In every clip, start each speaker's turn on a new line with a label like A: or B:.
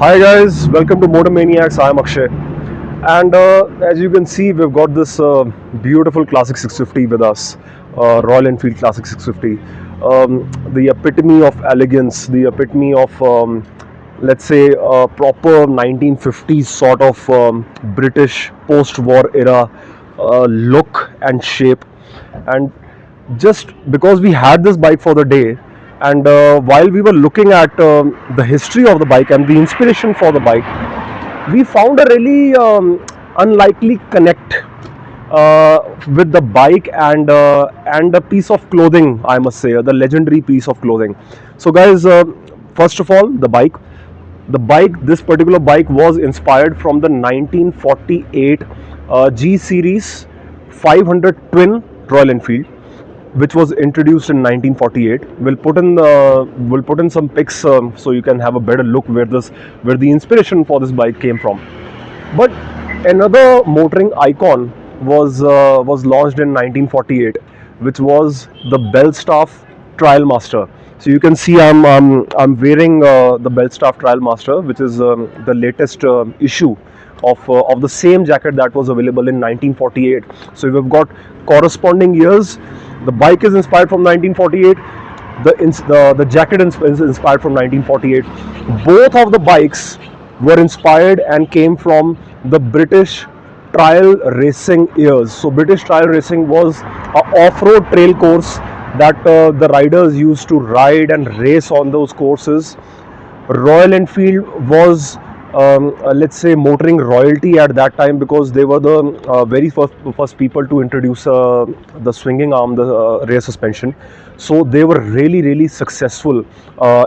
A: Hi guys, welcome to Motor Maniacs. I'm Akshay, and as you can see, we've got this beautiful Classic 650 with us, Royal Enfield Classic 650. The epitome of elegance, the epitome of let's say a proper 1950s sort of British post-war era look and shape. And just because we had this bike for the day, and while we were looking at the history of the bike and the inspiration for the bike, we found a really unlikely connect with the bike and a piece of clothing, I must say, the legendary piece of clothing. So guys, first of all, this particular bike was inspired from the 1948 G Series 500 Twin Royal Enfield, which was introduced in 1948. We'll put in some pics so you can have a better look where the inspiration for this bike came from. But another motoring icon was launched in 1948, which was the Belstaff Trial Master. So you can see I'm wearing the Belstaff Trial Master, which is the latest issue of the same jacket that was available in 1948. So we've got corresponding years. The bike is inspired from 1948. The jacket is inspired from 1948. Both of the bikes were inspired and came from the British trial racing years. So British trial racing was an off-road trail course that the riders used to ride and race on those courses. Royal Enfield was, let's say, motoring royalty at that time, because they were the very first people to introduce the swinging arm, the rear suspension. So they were really successful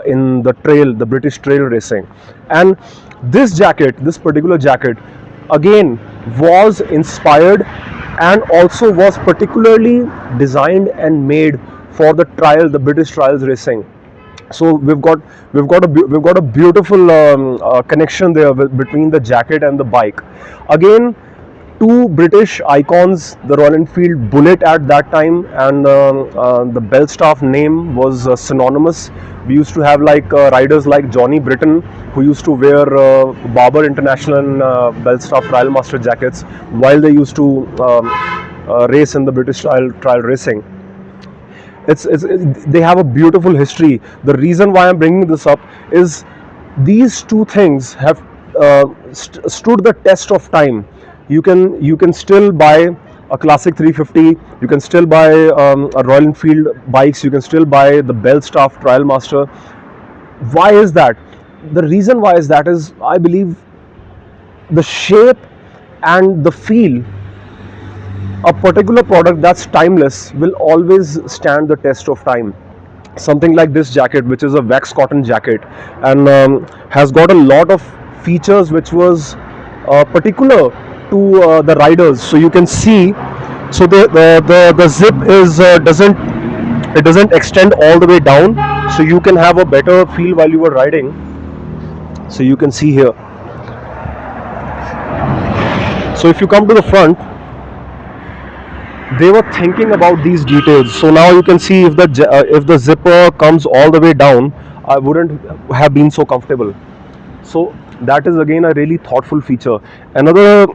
A: in the British trail racing. And this particular jacket, again, was inspired and also was particularly designed and made for the British trials racing. So we've got a beautiful connection there between the jacket and the bike. Again, two British icons, the Royal Enfield Bullet at that time and the Belstaff name was synonymous. We used to have riders like Johnny Britton, who used to wear Barber International and Belstaff Trial Master jackets while they used to race in the British trial racing. They have a beautiful history. The reason why I'm bringing this up is these two things have stood the test of time. You can still buy a Classic 350. You can still buy a Royal Enfield bikes. You can still buy the Belstaff Trial Master. Why is that? The reason why is that is, I believe, the shape and the feel. A particular product that's timeless will always stand the test of time. Something like this jacket, which is a wax cotton jacket, and has got a lot of features which was particular to the riders. So you can see, so the zip is doesn't extend all the way down, so you can have a better feel while you are riding. So you can see here. So if you come to the front, they were thinking about these details. So now you can see, if the zipper comes all the way down, I wouldn't have been so comfortable. So that is again a really thoughtful feature. Another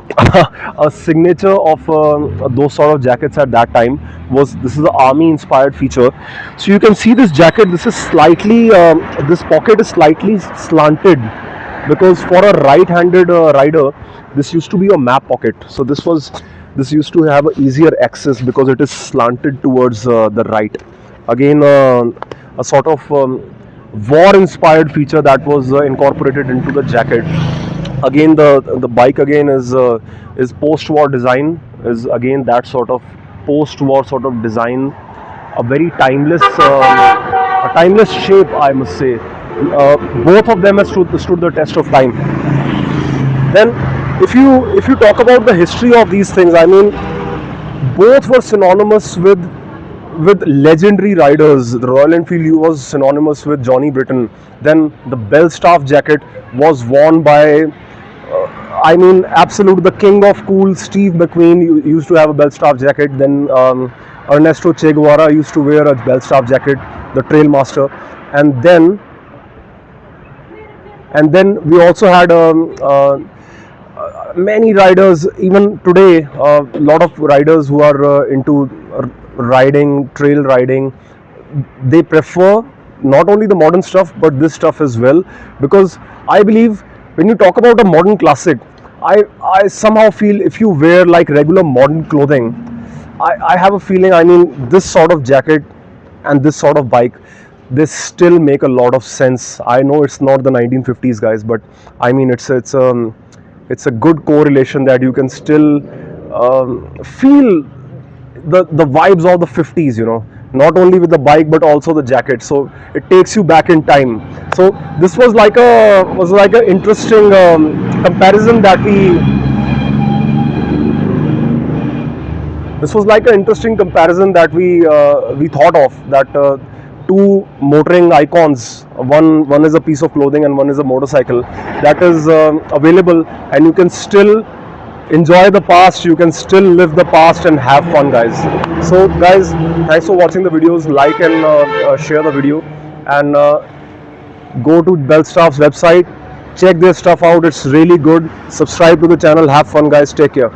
A: a signature of those sort of jackets at that time was, this is the army inspired feature. So you can see this jacket, this is slightly this pocket is slightly slanted, because for a right-handed rider, this used to be a map pocket. So this used to have an easier access because it is slanted towards the right. Again, a sort of war-inspired feature that was incorporated into the jacket. Again, the bike again is post-war design. Is again that sort of post-war sort of design, a very timeless shape, I must say. Both of them have stood the test of time. Then, if you talk about the history of these things, I mean, both were synonymous with legendary riders. The Royal Enfield was synonymous with Johnny Britton. Then the Belstaff jacket was worn by, I mean, absolute the king of cool, Steve McQueen used to have a Belstaff jacket. Then Ernesto Che Guevara used to wear a Belstaff jacket, the Trail Master. And And then we also had many riders, even today, a lot of riders who are into riding, trail riding, they prefer not only the modern stuff but this stuff as well, because I believe when you talk about a modern classic, I somehow feel if you wear like regular modern clothing, I have a feeling, I mean, this sort of jacket and this sort of bike, they still make a lot of sense. I know it's not the 1950s, guys, but I mean, it's a good correlation that you can still feel the vibes of the 50s, you know, not only with the bike but also the jacket. So it takes you back in time. So this was like a interesting comparison that we this was like an interesting comparison that we thought of, that two motoring icons, one is a piece of clothing and one is a motorcycle, that is available, and you can still enjoy the past, you can still live the past and have fun, guys. So guys, thanks for watching the videos. Like and share the video, and go to Belstaff's website, check their stuff out, it's really good. Subscribe to the channel, have fun, guys. Take care.